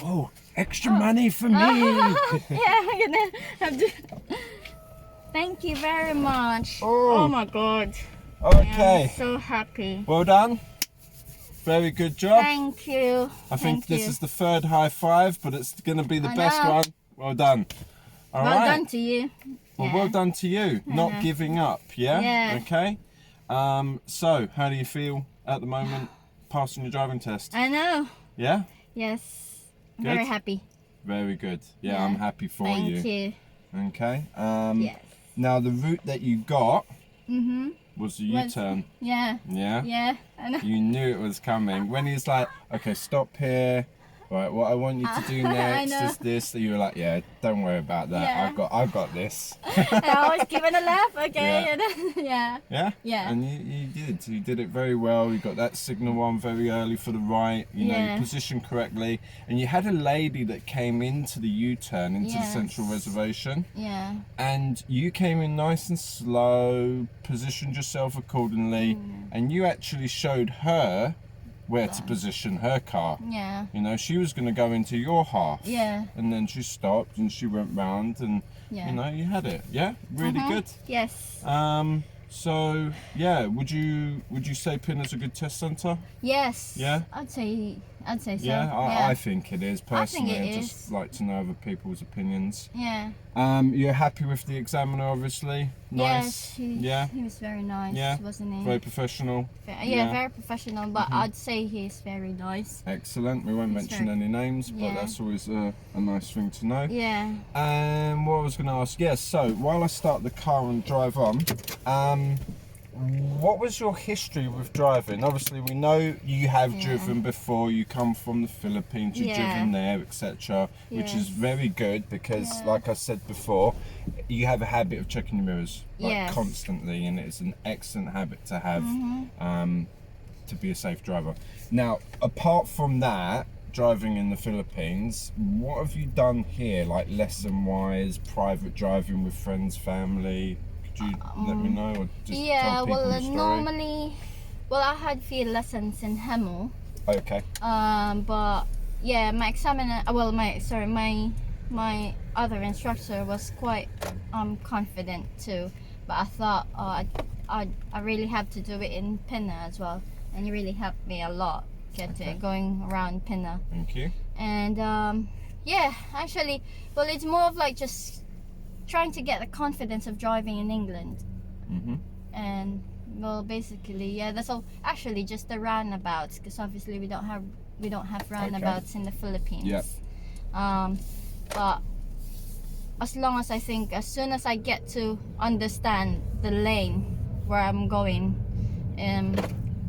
Oh, extra money for me. Yeah, I'm gonna have to. Thank you very much. Oh. Oh my god. Okay. I'm so happy. Well done. Very good job. Thank you. I think Thank this you. is the third high five, but it's going to be the I best know. one. Well done. All Well right. done to you. Well, Yeah. well done to you. Not giving up, yeah? Yeah. Okay. So, how do you feel at the moment passing your driving test? I know. Yeah? Yes. I'm Good? very happy. Very good. Yeah, Yeah. I'm happy for you. Thank you. Okay. Yes. Now, the route that you got Mhm. was the U-turn. Yeah. Yeah? Yeah. I know. You knew it was coming. When he's like, okay, stop here. Right, what I want you to do next know. is this. So you were like, yeah, don't worry about that. Yeah. I've got this. I always give it a laugh. Okay. Yeah. And then, yeah. Yeah? Yeah. And you did. You did it very well. You got that signal on very early for the right. You know, Yeah. you positioned correctly. And you had a lady that came into the U-turn, into the Yes. central reservation. Yeah. And you came in nice and slow, positioned yourself accordingly. And you actually showed her where to position her car. Yeah. You know, she was going to go into your half. Yeah. And then she stopped and she went round and, Yeah. you know, you had it. Yeah? Really good. Yes. So yeah, would you say Pinner's a good test centre? Yes. Yeah? I'd say so. Yeah, I think it is personally. it I is. just like to know other people's opinions. Yeah. You're happy with the examiner, obviously. Nice. Yes. He was very nice, Yeah. wasn't he? Very professional. Yeah, very professional. But I'd say he's very nice. Excellent. We won't He's mention very- any names, but Yeah. that's always a nice thing to know. Yeah. What I was going to ask, so while I start the car and drive on, what was your history with driving? Obviously, we know you have driven before. You come from the Philippines, you've driven there, etc., which is Yes. very good because, like I said before, you have a habit of checking your mirrors constantly, and it's an excellent habit to have to be a safe driver. Now, apart from that, driving in the Philippines, what have you done here, like lesson-wise, private driving with friends, family? Could you let me know, or just tell people the story? Normally, I had few lessons in Hemel. Okay. But yeah, my examiner, my other instructor was quite confident too. But I thought, I really have to do it in Pinner as well, and he really helped me a lot going around Pinner. Thank you. And yeah, actually, it's more of like just trying to get the confidence of driving in England. And basically, that's all. Actually, just the roundabouts, because obviously we don't have roundabouts in the Philippines. Yep. But as soon as I get to understand the lane where I'm going,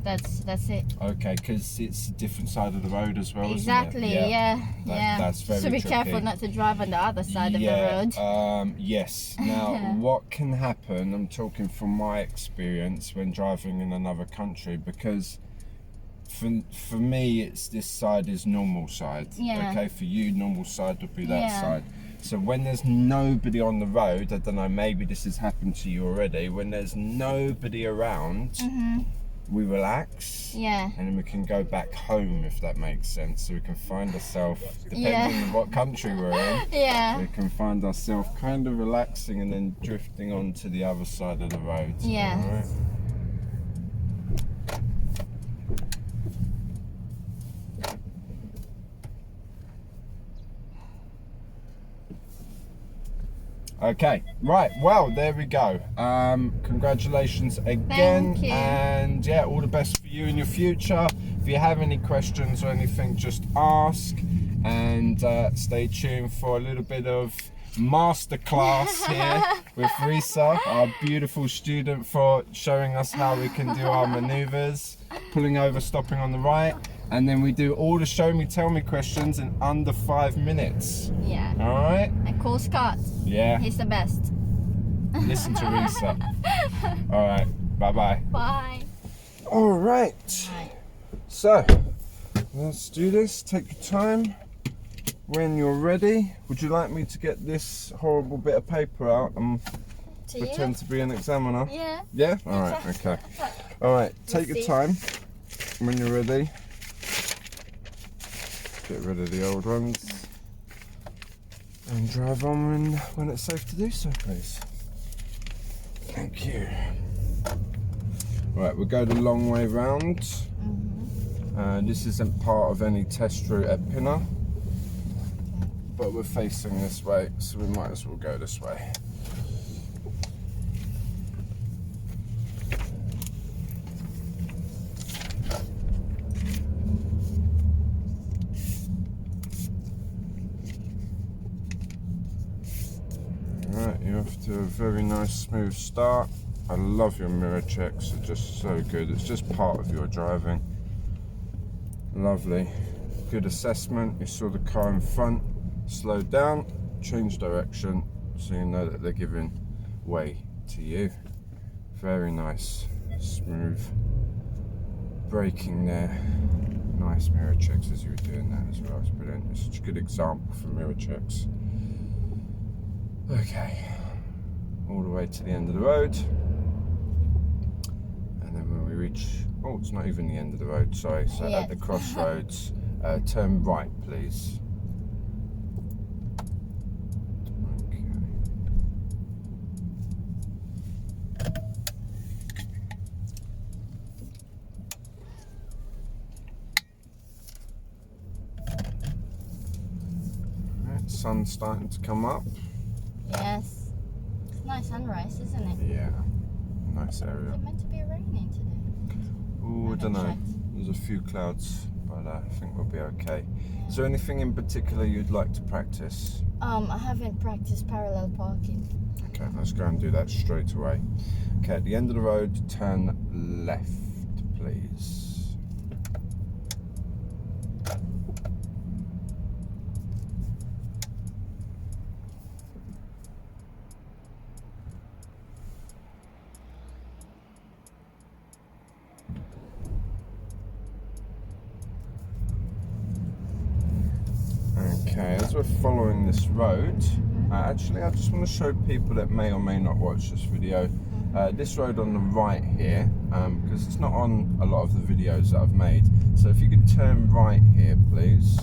that's it. Okay, because it's a different side of the road as well, Exactly. isn't it? Yeah. That's very So be tricky. careful not to drive on the other side of the road. Yes. Now, what can happen, I'm talking from my experience when driving in another country, because for me, it's this side is normal side. Yeah. Okay, for you, normal side would be that Yeah. side. So when there's nobody on the road, I don't know, maybe this has happened to you already, when there's nobody around, we relax, and then we can go back home, if that makes sense. So we can find ourselves, depending on what country we're in, we can find ourselves kind of relaxing and then drifting on to the other side of the road. Yeah. All right? Okay, right, well, there we go. Congratulations again. Thank you. And yeah, all the best for you in your future. If you have any questions or anything, just ask. And stay tuned for a little bit of Masterclass here with Risa, our beautiful student, for showing us how we can do our maneuvers, pulling over, stopping on the right. And then we do all the show me, tell me questions in under 5 minutes. Yeah. All right? And call Scott. Yeah. He's the best. Listen to Risa. All right. Bye-bye. Bye. All right. So, let's do this. Take your time. When you're ready, would you like me to get this horrible bit of paper out and pretend to be an examiner? Yeah. Yeah? All right. Okay. All right. Take your time when you're ready. get rid of the old ones and drive on when it's safe to do so, please. Thank you. Right, we'll go the long way round. This isn't part of any test route at Pinner, but we're facing this way, so we might as well go this way. Right, you're off to a very nice smooth start. I love your mirror checks, they're just so good. It's just part of your driving. Lovely. Good assessment. You saw the car in front, slowed down, changed direction, so you know that they're giving way to you. Very nice, smooth braking there. Nice mirror checks as you were doing that as well. It's brilliant. It's such a good example for mirror checks. Okay, all the way to the end of the road. And then when we reach, oh, it's not even the end of the road, sorry. So at the crossroads, turn right, please. Okay. Right, sun's starting to come up. Yes. It's a nice sunrise, isn't it? Yeah, nice area. Is it meant to be raining today? Oh, I don't know. There's a few clouds, but I think we'll be okay. Yeah. Is there anything in particular you'd like to practice? I haven't practiced parallel parking. Okay, let's go and do that straight away. Okay, at the end of the road, turn left, please. Okay, as we're following this road, actually I just want to show people that may or may not watch this video, this road on the right here, because it's not on a lot of the videos that I've made. So if you could turn right here, please.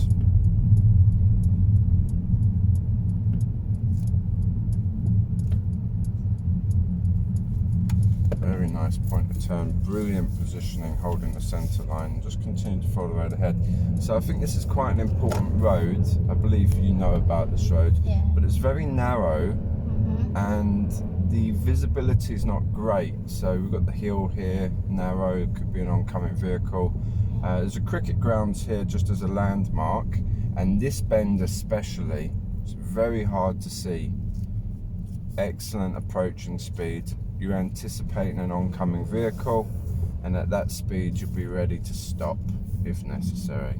Very nice point of turn, brilliant positioning, holding the centre line, just continue to follow the road ahead. So I think this is quite an important road. I believe you know about this road, but it's very narrow and the visibility is not great. So we've got the hill here, narrow, could be an oncoming vehicle. There's a cricket grounds here just as a landmark, and this bend especially, it's very hard to see. Excellent approach and speed. You're anticipating an oncoming vehicle, and at that speed you'll be ready to stop if necessary.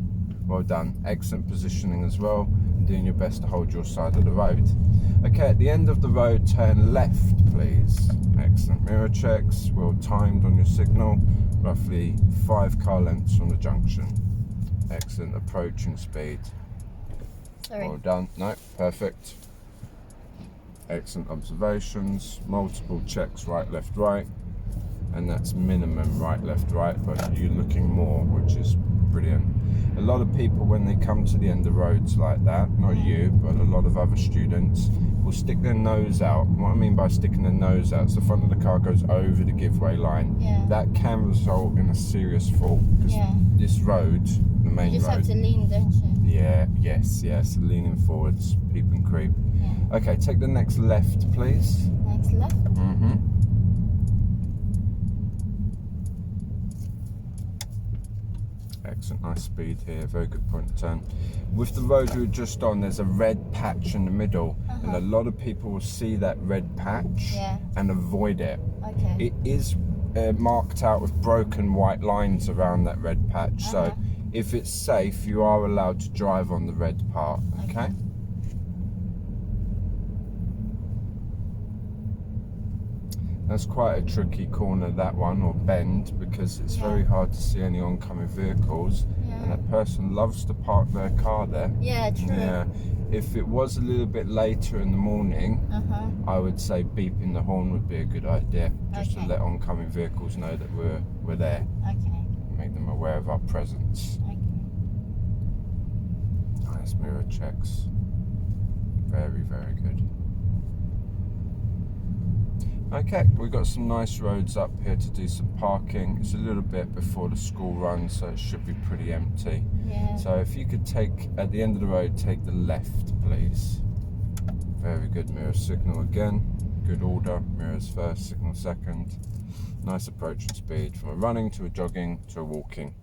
Well done. Excellent positioning as well, and doing your best to hold your side of the road. Okay, at the end of the road, turn left, please. Excellent mirror checks, well timed on your signal, roughly 5 car lengths from the junction. Excellent approaching speed. Sorry. Well done. No, perfect. Excellent observations, multiple checks right, left, right, and that's minimum right, left, right, but you're looking more, which is brilliant. A lot of people, when they come to the end of roads like that, not you, but a lot of other students, will stick their nose out. What I mean by sticking their nose out is the front of the car goes over the giveaway line. That can result in a serious fall, because this road, the main road... You just have to lean, don't you? Yeah, yes, leaning forwards, peep and creep. Okay, take the next left, please. Next left? Excellent, nice speed here, very good point of turn. With the road we were just on, there's a red patch in the middle, and a lot of people will see that red patch and avoid it. It is marked out with broken white lines around that red patch, so if it's safe, you are allowed to drive on the red part, okay? That's quite a tricky corner, that one, or bend, because it's very hard to see any oncoming vehicles, and that person loves to park their car there. Yeah, true. Yeah. If it was a little bit later in the morning, I would say beeping the horn would be a good idea, just to let oncoming vehicles know that we're there. Make them aware of our presence. Nice mirror checks. Very, very good. Okay, we've got some nice roads up here to do some parking. It's a little bit before the school run, so it should be pretty empty. Yeah. So if you could take, at the end of the road, take the left, please. Very good. Mirror signal again. Good order. Mirrors first, signal second. Nice approach and speed from a running to a jogging to a walking.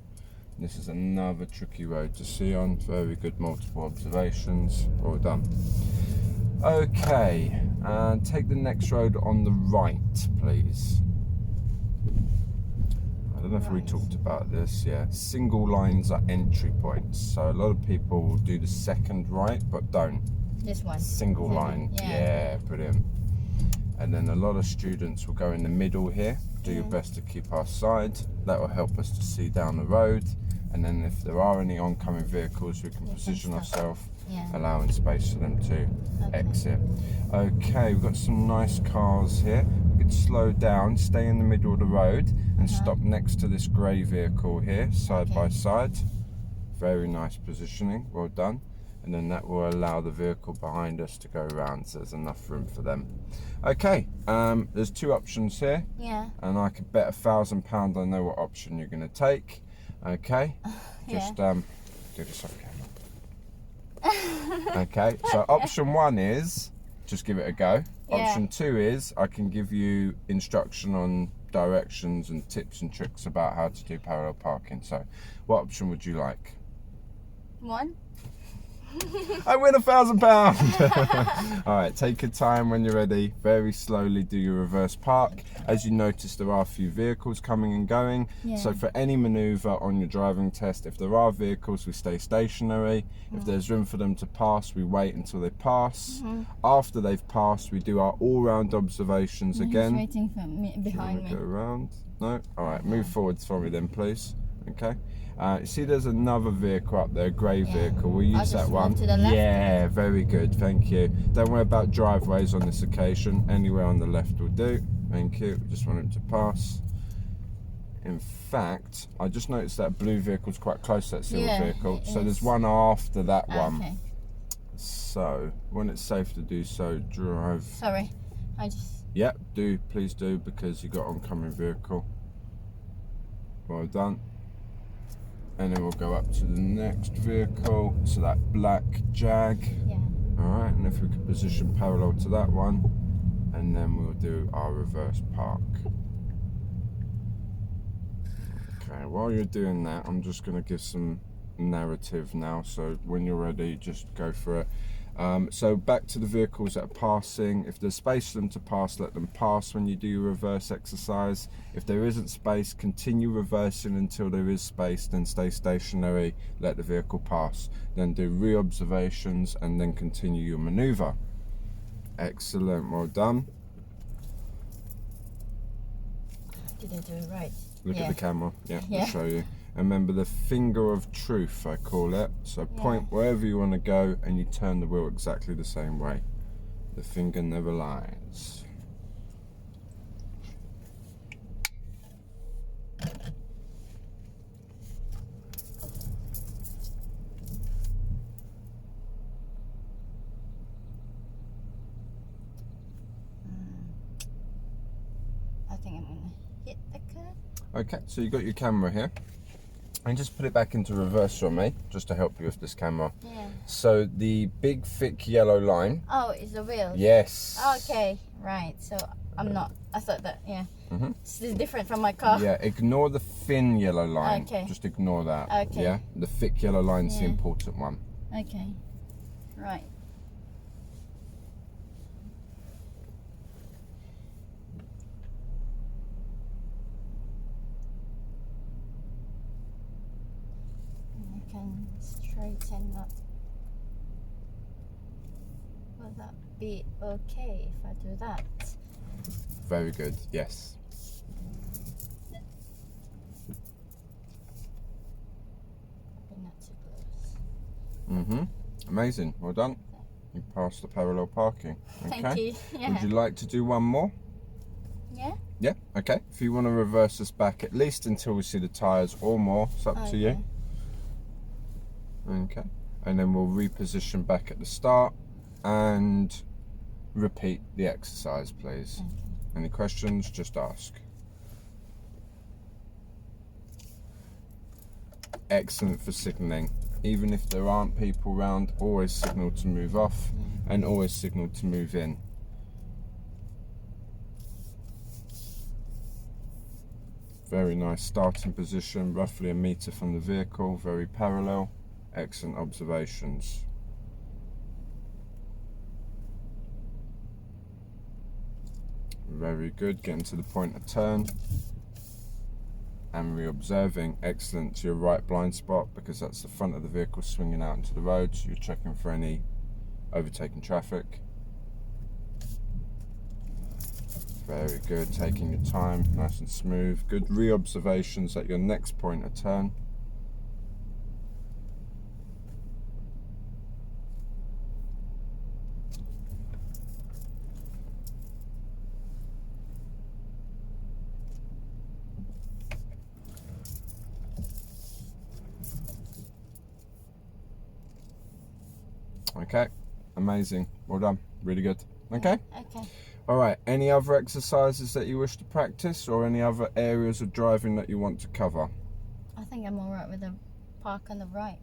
This is another tricky road to see on. Very good multiple observations. Well done. Okay, and take the next road on the right, please. I don't know if we talked about this. Yeah, single lines are entry points. So a lot of people do the second right, but don't. This one. Single line. Yeah, brilliant. And then a lot of students will go in the middle here. Do your best to keep our side. That will help us to see down the road. And then if there are any oncoming vehicles, we can position ourselves, allowing space for them to exit. Okay, we've got some nice cars here. We could slow down, stay in the middle of the road, and stop next to this grey vehicle here, side by side. Very nice positioning, well done. And then that will allow the vehicle behind us to go around, so there's enough room for them. Okay, there's two options here. Yeah. And I could bet £1,000 I know what option you're going to take. Okay, just do this off camera. Okay, so option one is just give it a go. Option two is I can give you instruction on directions and tips and tricks about how to do parallel parking. So what option would you like? One. I win £1,000. All right, take your time when you're ready. Very slowly do your reverse park. As you notice, there are a few vehicles coming and going. So for any maneuver on your driving test, if there are vehicles, we stay stationary. If there's room for them to pass, we wait until they pass. After they've passed, we do our all-round observations again. He's waiting for me behind me. Go around. No. All right, move forwards for me then, please. Okay. You see there's another vehicle up there, a grey vehicle. We'll use that one. To the left. Yeah, very good, thank you. Don't worry about driveways on this occasion. Anywhere on the left will do. Thank you. Just want it to pass. In fact, I just noticed that blue vehicle's quite close to that silver vehicle. So there's one after that one. Okay. So when it's safe to do so, drive. Sorry, I just. Yep, do, please do, because you got oncoming vehicle. Well done. And then we'll go up to the next vehicle, so that black Jag. Yeah. Alright, and if we could position parallel to that one, and then we'll do our reverse park. Okay, while you're doing that, I'm just going to give some narrative now, so when you're ready, just go for it. So back to the vehicles that are passing. If there's space for them to pass, let them pass when you do your reverse exercise. If there isn't space, continue reversing until there is space, then stay stationary, let the vehicle pass. Then do re-observations and then continue your maneuver. Excellent, well done. Did I do it right? Look at the camera, I'll show you. And remember the finger of truth, I call it. So point wherever you want to go and you turn the wheel exactly the same way. The finger never lies. I think I'm gonna hit the curb. Okay, so you got your camera here. And just put it back into reverse for me, just to help you with this camera. Yeah. So the big thick yellow line. Oh, it's the wheel. Yes. Okay, right. So I'm not. I thought that. Yeah. This is different from my car. Yeah. Ignore the thin yellow line. Okay. Just ignore that. Okay. Yeah. The thick yellow line's the important one. Okay. Right. I can straighten up. Will that be okay if I do that? Very good. Yes. But not too close. Amazing. Well done. You passed the parallel parking. Okay. Thank you. Yeah. Would you like to do one more? Yeah. Yeah. Okay. If you want to reverse us back at least until we see the tyres or more, it's up to you. Okay. and then we'll reposition back at the start and repeat the exercise, please. Okay. Any questions, just ask. Excellent for signalling. Even if there aren't people around, always signal to move off and always signal to move in. Very nice starting position, roughly a metre from the vehicle, very parallel. Excellent observations. Very good, getting to the point of turn and re-observing. Excellent to your right blind spot, because that's the front of the vehicle swinging out into the road, so you're checking for any overtaking traffic. Very good, taking your time, nice and smooth. Good re-observations at your next point of turn. Okay, amazing, well done, really good. Okay. Okay. All right, any other exercises that you wish to practice, or any other areas of driving that you want to cover? I think I'm all right with the park on the right.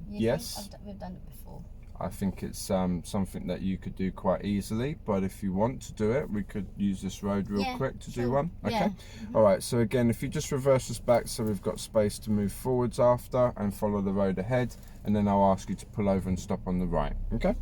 Yes. We've done it before. I think it's something that you could do quite easily, but if you want to do it, we could use this road real quick to do one. Okay. Yeah. All right, so again, if you just reverse us back so we've got space to move forwards after, and follow the road ahead, and then I'll ask you to pull over and stop on the right. Okay.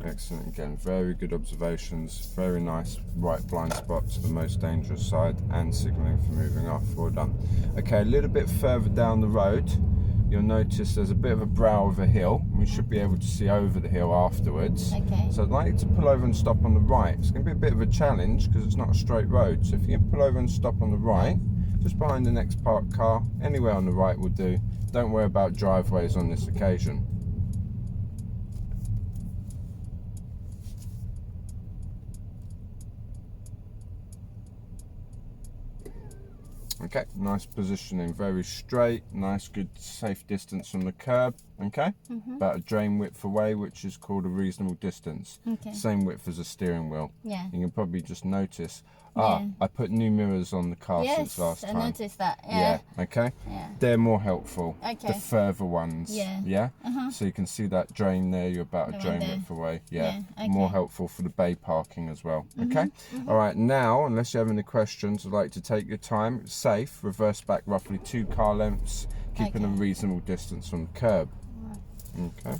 Excellent, again, very good observations, very nice right blind spot to the most dangerous side and signalling for moving off. Well done. Okay, a little bit further down the road, you'll notice there's a bit of a brow of a hill. We should be able to see over the hill afterwards. Okay. So I'd like you to pull over and stop on the right. It's going to be a bit of a challenge because it's not a straight road. So if you can pull over and stop on the right, just behind the next parked car, anywhere on the right will do. Don't worry about driveways on this occasion. Okay, nice positioning, very straight, nice good safe distance from the curb. Okay, about a drain width away, which is called a reasonable distance. Okay. Same width as a steering wheel. Yeah. You can probably just notice, Yeah. I put new mirrors on the car since Yes, last I time. noticed that. Yeah. Okay. Yeah. They're more helpful. Okay. The further ones. Yeah. Yeah. So you can see that drain there. You're about The a one drain there. width away. Yeah. Yeah, okay. More helpful for the bay parking as well. Okay. All right. Now, unless you have any questions, I'd like to take your time. It's safe. Reverse back roughly 2 car lengths, keeping a Okay. reasonable distance from the curb. Right. Okay.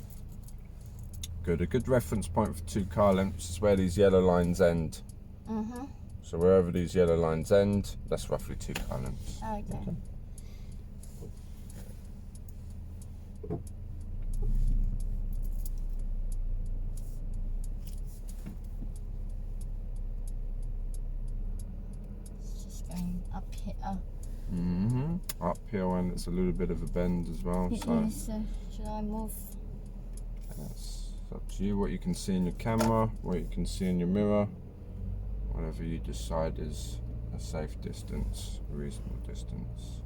Good. A good reference point for 2 car lengths is where these yellow lines end. So wherever these yellow lines end, that's roughly 2 car lengths. Okay. It's just going up here. Uphill, and it's a little bit of a bend as well. It So is, should I move? it's up to you what you can see in your camera, what you can see in your mirror, whatever you decide is a safe distance, a reasonable distance.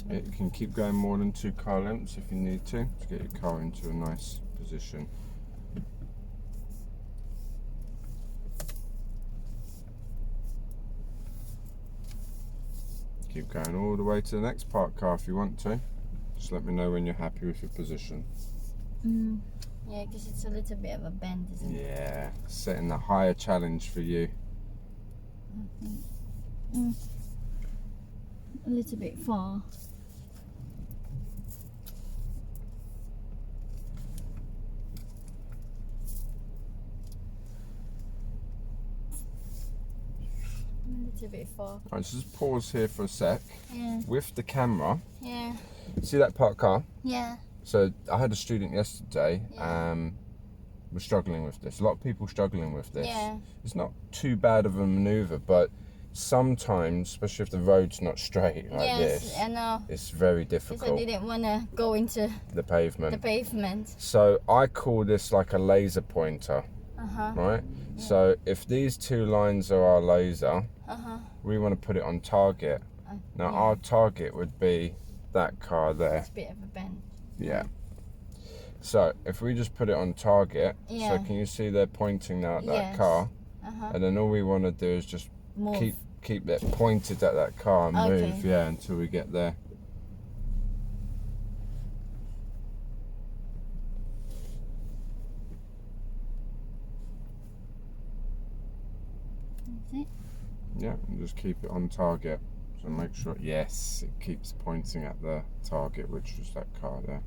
It can keep going more than 2 car lengths if you need to get your car into a nice position. Keep going all the way to the next parked car if you want to. Just let me know when you're happy with your position. Yeah, because it's a little bit of a bend, isn't it? Yeah, setting a higher challenge for you. A little bit far. A little bit far. Alright, so just pause here for a sec. Yeah. With the camera, Yeah. see that parked car? Yeah. So I had a student yesterday, Yeah. we're struggling with this. A lot of people struggling with this. Yeah. It's not too bad of a maneuver, but sometimes, especially if the road's not straight like this, I know. it's very Because difficult. I didn't want to go into The pavement. the pavement. So I call this like a laser pointer, right? Yeah. So if these two lines are our laser, we want to put it on target. Now yeah. our target would be that car there. It's a bit of a bend. Yeah. So if we just put it on target, Yeah. so can you see they're pointing now at that Yes. car? And then all we want to do is just Move. keep it pointed at that car and Okay. move, yeah, until we get there. Is it? Yeah, and just keep it on target. So make sure, yes, it keeps pointing at the target, which was that car there.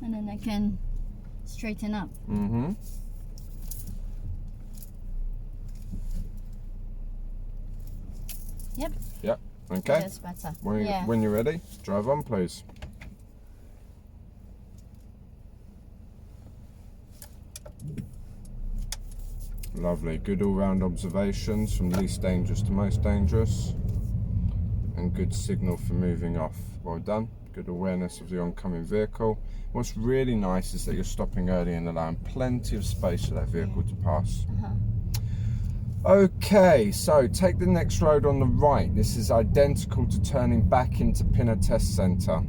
And then I can straighten up. Mm-hmm. Yep. Yep. Okay. That's better. When you're ready, drive on, please. Lovely. Good all-round observations from least dangerous to most dangerous. And good signal for moving off. Well done. Good awareness of the oncoming vehicle. What's really nice is that you're stopping early and allowing plenty of space for that vehicle to pass. Okay, so take the next road on the right. This is identical to turning back into Pinner Test Centre.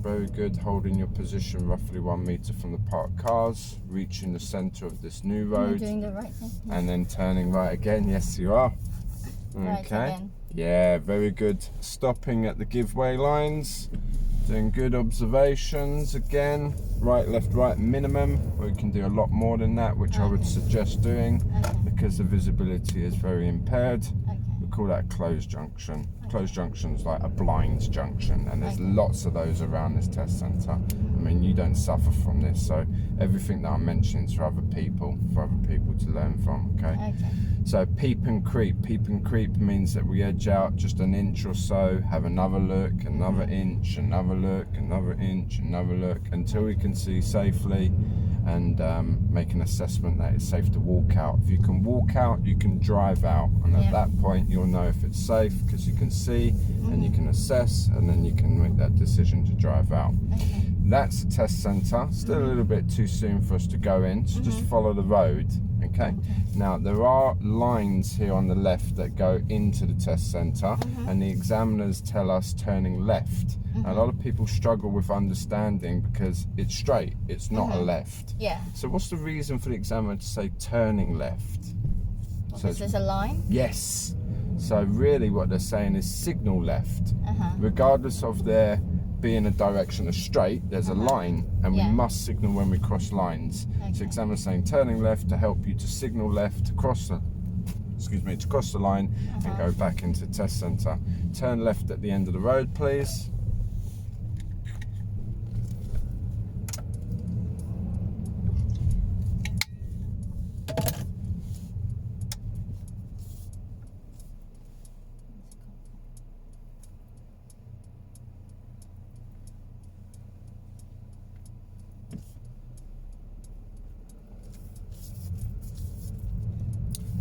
Very good, holding your position roughly 1 metre from the parked cars, reaching the centre of this new Am I road, doing the right thing? and then turning right again. Yes, you are. Right again. Yeah, very good. Stopping at the giveaway lines, doing good observations again. Right, left, right minimum. We can do a lot more than that, which I would suggest doing because the visibility is very impaired. Okay. We call that a closed junction. Closed junction is like a blind junction, and there's lots of those around this test centre. I mean, you don't suffer from this, so everything that I'm mentioning is for other people to learn from. Okay. So peep and creep. Peep and creep means that we edge out just an inch or so, have another look, another inch, another look, another inch, another look, until we can see safely and make an assessment that it's safe to walk out. If you can walk out, you can drive out, and at that point you'll know if it's safe because you can see and you can assess, and then you can make that decision to drive out. That's the test centre. Still a little bit too soon for us to go in, so just follow the road. Okay. Now there are lines here on the left that go into the test centre, and the examiners tell us turning left. A lot of people struggle with understanding because it's straight, it's not a left. Yeah. So what's the reason for the examiner to say turning left? Well, So this is a line. yes. So really what they're saying is signal left. Regardless of there being a direction of straight, there's a line, and we must signal when we cross lines. So examiner's saying turning left to help you to signal left to cross the to cross the line and go back into the test centre. Turn left at the end of the road, please.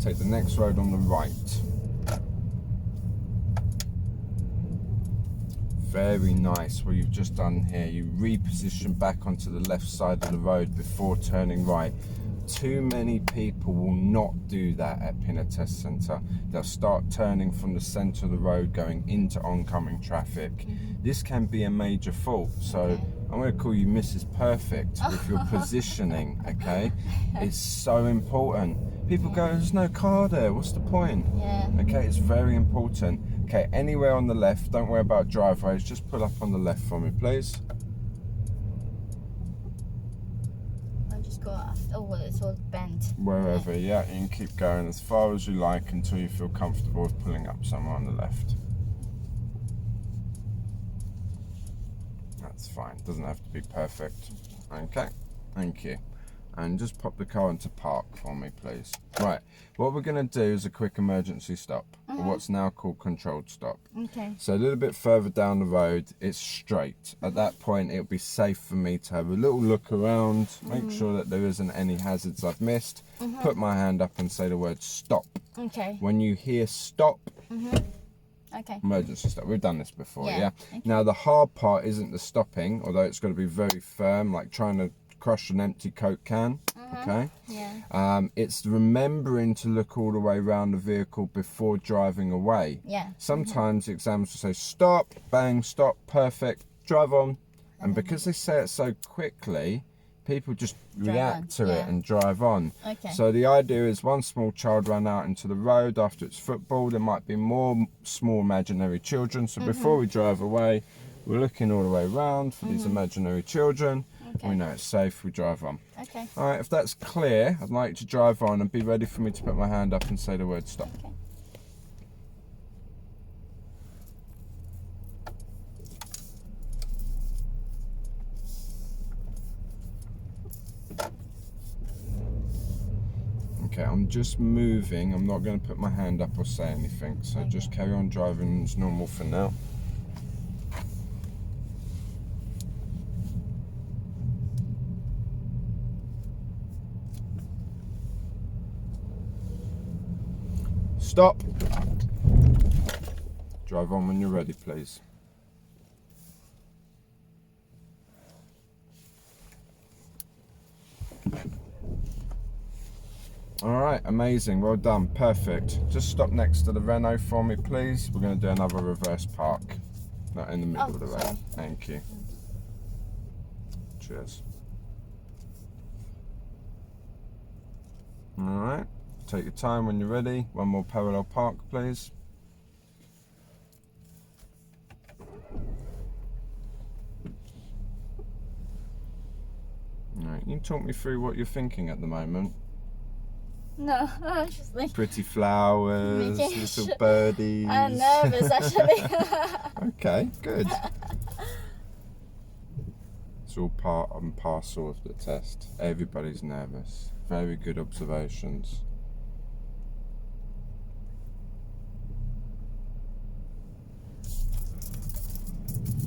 Take the next road on the right. Very nice what you've just done here. You reposition back onto the left side of the road before turning right. Too many people will not do that at Pinner Test Centre. They'll start turning from the centre of the road going into oncoming traffic. This can be a major fault, so I'm going to call you Mrs. Perfect with your positioning, okay? It's so important. People go, there's no car there, what's the point? Yeah. Okay, it's very important. Okay, anywhere on the left, don't worry about driveways, just pull up on the left for me, please. I just got after, oh, well, it's all bent. Wherever, yeah, you can keep going as far as you like until you feel comfortable with pulling up somewhere on the left. That's fine, doesn't have to be perfect. Okay, thank you. and just pop the car into park for me, please. Right, what we're going to do is a quick emergency stop, or what's now called controlled stop. Okay. So a little bit further down the road, it's straight. At that point, it'll be safe for me to have a little look around, make sure that there isn't any hazards I've missed, put my hand up and say the word stop. Okay. When you hear stop, Okay. emergency stop. We've done this before, Yeah. yeah? Okay. Now, the hard part isn't the stopping, although it's got to be very firm, like trying to crush an empty Coke can, okay? Yeah. It's remembering to look all the way around the vehicle before driving away. Yeah. Sometimes the examiners will say, stop, bang, stop, perfect, drive on. And because they say it so quickly, people just react to it and drive on. Okay. So the idea is one small child ran out into the road after it's football. There might be more small imaginary children. So before we drive away, we're looking all the way around for these imaginary children. Okay. We know it's safe, we drive on. Okay. All right, if that's clear, I'd like you to drive on and be ready for me to put my hand up and say the word stop. Okay. Okay, I'm just moving. I'm not going to put my hand up or say anything. So just carry on driving as normal for now. Stop. Drive on when you're ready, please. All right, amazing, well done, perfect. Just stop next to the Renault for me, please. We're going to do another reverse park. Not in the middle of the road. Sorry. Thank you. Cheers. All right, take your time when you're ready. One more parallel park, please. All right, you can talk me through what you're thinking at the moment. No, I'm just like, Pretty flowers, Vacation. little birdies. I'm nervous actually. Okay, good. It's all part and parcel of the test. Everybody's nervous. Very good observations.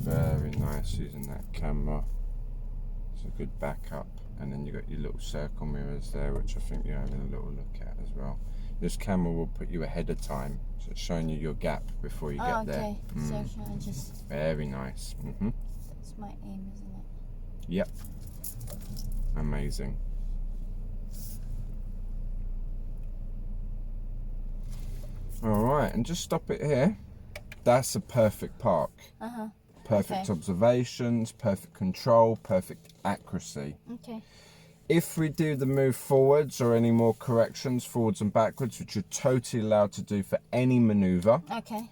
Very nice using that camera. It's a good backup. And then you got your little circle mirrors there, which I think you're having a little look at as well. This camera will put you ahead of time, so it's showing you your gap before you get there. Okay. So should I just? Very nice. That's my aim, isn't it? Yep. Amazing. All right, and just stop it here. That's a perfect park. Perfect Okay. observations, perfect control, perfect accuracy. Okay. If we do the move forwards or any more corrections, forwards and backwards, which you're totally allowed to do for any maneuver, Okay.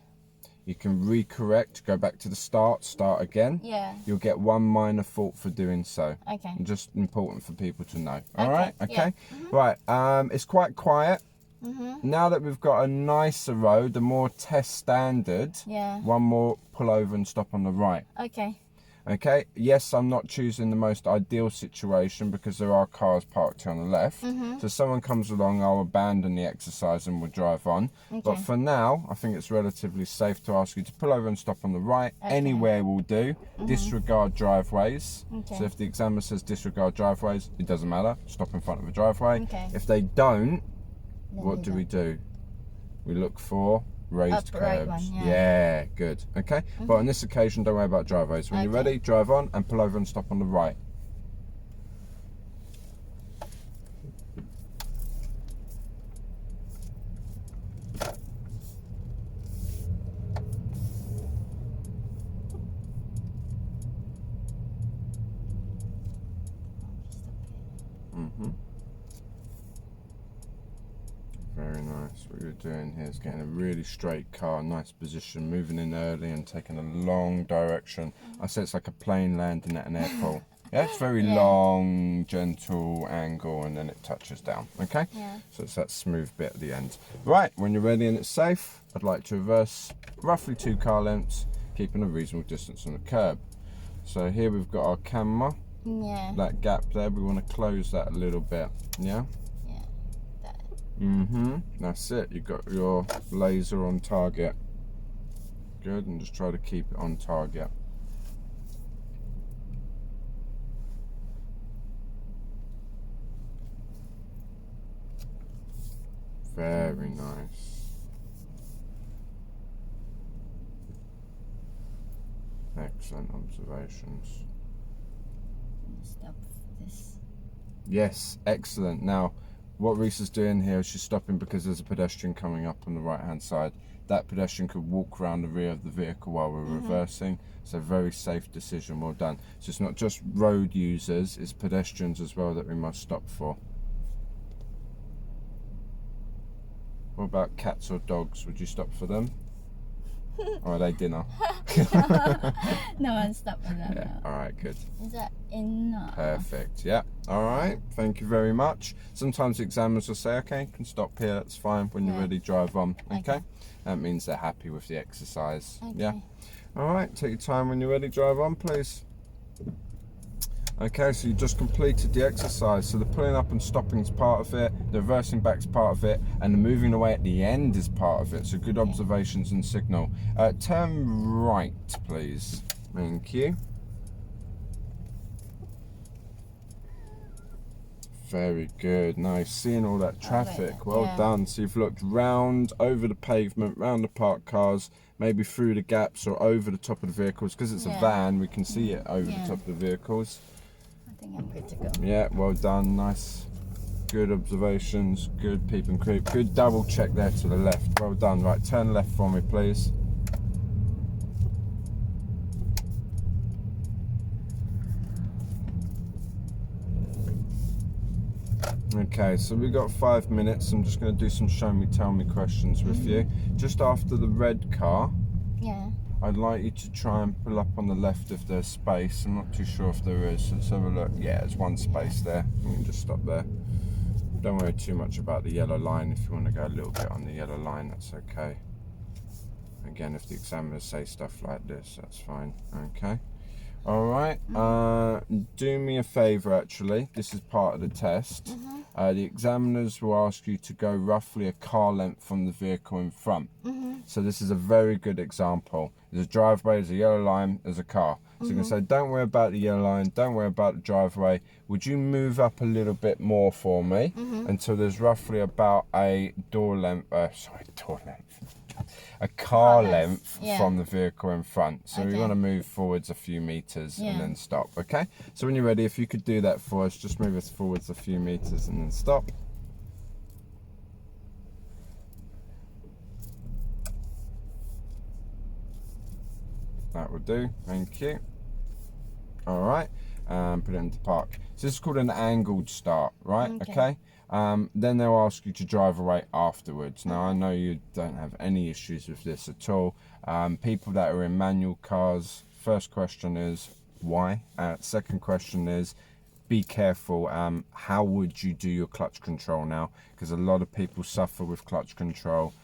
you can recorrect, go back to the start again. Yeah. You'll get one minor fault for doing so. Okay. Just important for people to know. All Okay, right, yeah. okay. Right, it's quite quiet. Now that we've got a nicer road, a more test standard, Yeah. one more pull over and stop on the right. Okay. Okay, yes, I'm not choosing the most ideal situation because there are cars parked here on the left. So if someone comes along, I'll abandon the exercise and we'll drive on. But Okay. for now, I think it's relatively safe to ask you to pull over and stop on the right. Anywhere will do. Disregard driveways. Okay. So if the examiner says disregard driveways, it doesn't matter. Stop in front of a driveway. Okay. If they don't, Then what we do don't. we do? We look for raised Upright curbs. one, yeah. Good. Okay. But on this occasion, don't worry about driveways. When you're Okay. ready, drive on and pull over and stop on the right. Very nice. What you're doing here is getting a really straight car, nice position, moving in early and taking a long direction. I say it's like a plane landing at an airport. Yeah, it's very long, gentle angle, and then it touches down. Okay? Yeah. So it's that smooth bit at the end. Right, when you're ready and it's safe, I'd like to reverse roughly 2 car lengths, keeping a reasonable distance on the curb. So here we've got our camera Yeah. That gap there, we want to close that a little bit. Yeah? Yeah. That. That's it. You got your laser on target. Good, and just try to keep it on target. Very nice. Excellent observations. Stop this. Yes, excellent. Now, what Reese is doing here is she's stopping because there's a pedestrian coming up on the right-hand side. That pedestrian could walk around the rear of the vehicle while we're reversing. So very safe decision, well done. So it's not just road users, it's pedestrians as well that we must stop for. What about cats or dogs? Would you stop for them? Or are they dinner? No one stopped with that. Yeah. No. All right, good. Is that enough? Perfect. Yeah. All right. Thank you very much. Sometimes examiners will say, okay, you can stop here. That's fine. When you're ready, drive on. Okay. That means they're happy with the exercise. Okay. Yeah. All right. Take your time. When you're ready, drive on, please. Okay, so you just completed the exercise. So the pulling up and stopping is part of it, the reversing back is part of it, and the moving away at the end is part of it. So good observations and signal. Turn right, please. Thank you. Very good. Nice. Seeing all that traffic. Well done. So you've looked round, over the pavement, round the parked cars, maybe through the gaps or over the top of the vehicles. Because it's a van, we can see it over the top of the vehicles. I think I'm good to go. Yeah, well done. Nice. Good observations. Good peep and creep. Good double check there to the left. Well done. Right, turn left for me, please. Okay, so we've got 5 minutes. I'm just going to do some show me, tell me questions with you. Just after the red car, I'd like you to try and pull up on the left if there's space. I'm not too sure if there is. Let's have a look. Yeah, there's one space there. You can just stop there. Don't worry too much about the yellow line. If you want to go a little bit on the yellow line, that's okay. Again, if the examiners say stuff like this, that's fine. Okay. All right. Do me a favor, actually. This is part of the test. The examiners will ask you to go roughly a car length from the vehicle in front. So this is a very good example. There's a driveway, there's a yellow line, there's a car. So you can say, don't worry about the yellow line, don't worry about the driveway. Would you move up a little bit more for me until there's roughly about a door length, a car length from the vehicle in front. So we want to move forwards a few meters and then stop. Okay, so when you're ready, if you could do that for us, just move us forwards a few meters and then stop. That would do. Thank you. All right, put it into park. So this is called an angled start, right? Okay. Then they'll ask you to drive away afterwards. Now, I know you don't have any issues with this at all. People that are in manual cars, first question is why? Second question is be careful. How would you do your clutch control now? Because a lot of people suffer with clutch control.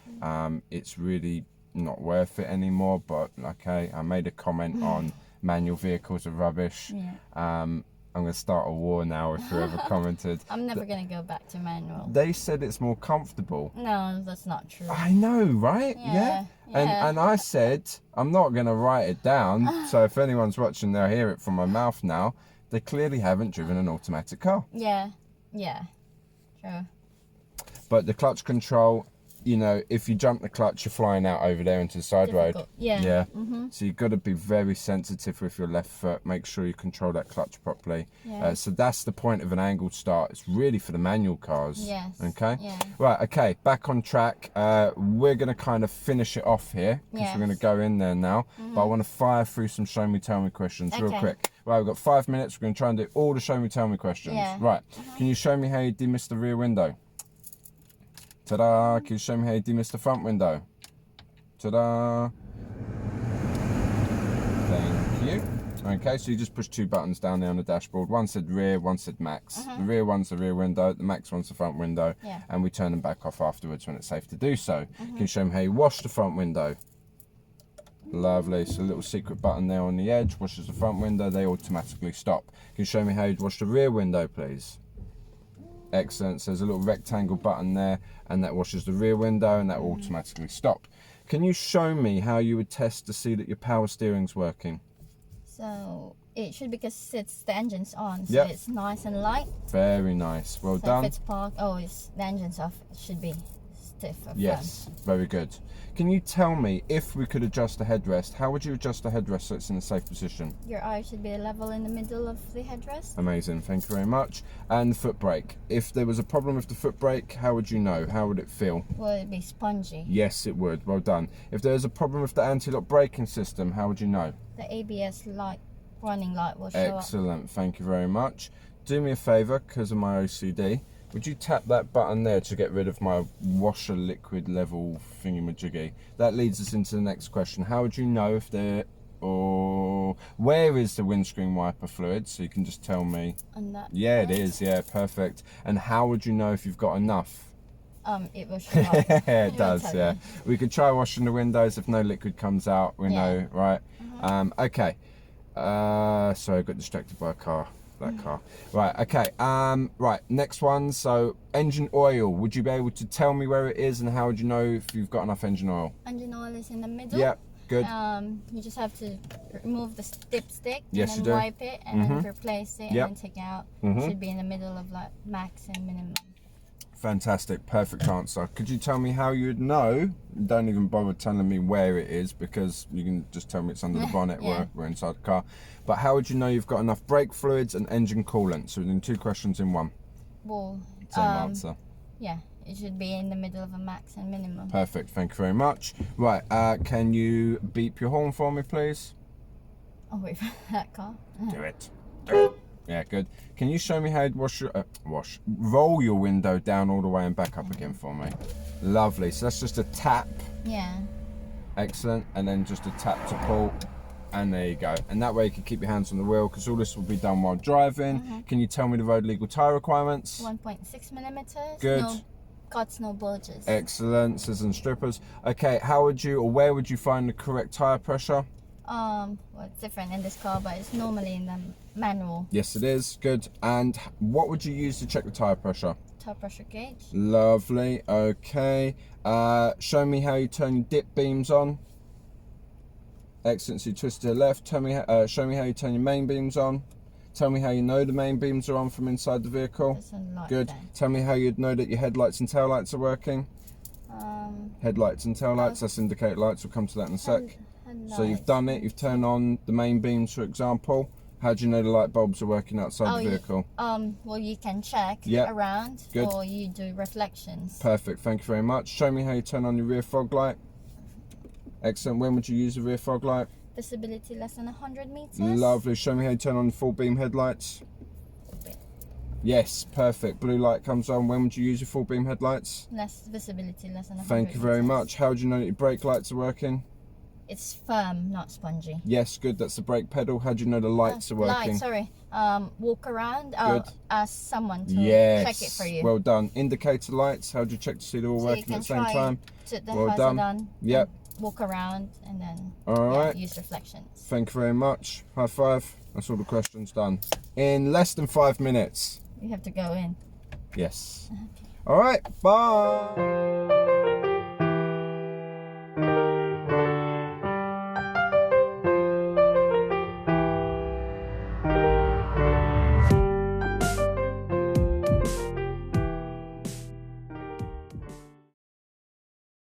It's really not worth it anymore, but okay, I made a comment on manual vehicles are rubbish. I'm going to start a war now if whoever commented. I'm never going to go back to manual. They said it's more comfortable. No, that's not true. I know, right? Yeah. And I said, I'm not going to write it down, so if anyone's watching, they'll hear it from my mouth now. They clearly haven't driven an automatic car. Yeah, true. But the clutch control, you know, if you jump the clutch, you're flying out over there into the side road. Yeah. So you've got to be very sensitive with your left foot. Make sure you control that clutch properly. So that's the point of an angled start. It's really for the manual cars. Yes. Okay. Right. Okay. Back on track. We're going to kind of finish it off here because we're going to go in there now. But I want to fire through some show me, tell me questions real quick. Right. We've got 5 minutes. We're going to try and do all the show me, tell me questions. Right. Can you show me how you demist the rear window? Ta-da! Can you show me how you demist the front window? Ta-da! Thank you. Okay, so you just push 2 buttons down there on the dashboard. One said rear, one said max. The rear one's the rear window, the max one's the front window, and we turn them back off afterwards when it's safe to do so. Can you show me how you wash the front window? Lovely. So a little secret button there on the edge washes the front window, they automatically stop. Can you show me how you'd wash the rear window, please? Excellent. So there's a little rectangle button there, and that washes the rear window, and that will automatically stop. Can you show me how you would test to see that your power steering's working? So it should, because it's the engine's on, so Yep. it's nice and light. Very nice. Well So done. if it's parked, it's the engine's off, it should be stiff or firm. Yes, very good. Can you tell me, if we could adjust the headrest, how would you adjust the headrest so it's in a safe position? Your eye should be level in the middle of the headrest. Amazing, thank you very much. And the foot brake. If there was a problem with the foot brake, how would you know? How would it feel? Will it be spongy? Yes, it would. Well done. If there was a problem with the anti-lock braking system, how would you know? The ABS light, running light will show up. Excellent, thank you very much. Do me a favour, because of my OCD. Would you tap that button there to get rid of my washer liquid level thingy-majiggy? That leads us into the next question. How would you know if there, or where is the windscreen wiper fluid? So you can just tell me. On that Yeah, part. it is. Yeah, perfect. And how would you know if you've got enough? It will show up. It does, tell yeah. you. We could try washing the windows. If no liquid comes out, we know, right? Okay. Sorry, I got distracted by a car. That car. Right, okay. Right, next one. So, engine oil. Would you be able to tell me where it is, and how would you know if you've got enough engine oil? Engine oil is in the middle. Yep, good. You just have to remove the dipstick Yes, and you then do. wipe it and then replace it Yep. and then take it out. Mhm. Should be in the middle of like max and minimum. Fantastic, perfect answer. Could you tell me how you'd know? Don't even bother telling me where it is, because you can just tell me it's under the bonnet. Yeah. We're inside the car. But how would you know you've got enough brake fluids and engine coolant? So we're doing 2 questions in one. Well, Same answer. yeah, it should be in the middle of a max and minimum. Perfect, thank you very much. Right, can you beep your horn for me, please? Oh wait, for that car. Do it. Do it. Yeah, good. Can you show me how to roll your window down all the way and back up again for me? Lovely. So that's just a tap. Yeah. Excellent. And then just a tap to pull. And there you go. And that way you can keep your hands on the wheel, because all this will be done while driving. Can you tell me the road legal tyre requirements? 1.6 millimeters. Good. No cuts, no bulges. Excellent. Scissors and strippers. Okay, how would you, or where would you find the correct tyre pressure? Well, it's different in this car, but it's normally in the manual. Yes, it is. Good. And what would you use to check the tyre pressure? Tire pressure gauge. Lovely. Okay. Show me how you turn your dip beams on. Excellent. So you twist to the left. Show me how you turn your main beams on. Tell me how you know the main beams are on from inside the vehicle. It's a light Good. then. Tell me how you'd know that your headlights and taillights are working. Headlights and taillights, that's indicator lights. We'll come to that in a sec. So you've done it. You've turned on the main beams, for example. How do you know the light bulbs are working outside the vehicle? Well, you can check Yeah. around, Good. or you do reflections. Perfect. Thank you very much. Show me how you turn on your rear fog light. Excellent. When would you use the rear fog light? Visibility less than 100 meters. Lovely. Show me how you turn on the full beam headlights. Yes, perfect. Blue light comes on. When would you use your full beam headlights? Less visibility less than 100 Thank you very meters. much. How do you know that your brake lights are working? It's firm, not spongy. Yes, good. That's the brake pedal. How do you know the lights are working? Light, sorry. Walk around. Good. Ask someone to Yes. check it for you. Well done. Indicator lights. How do you check to see they're all So you working can at the same try time? to the Well hazard done. on, Yep. and walk around and then All right. use reflections. Thank you very much. High five. That's all the questions done. In less than 5 minutes. You have to go in. Yes. All right. Bye.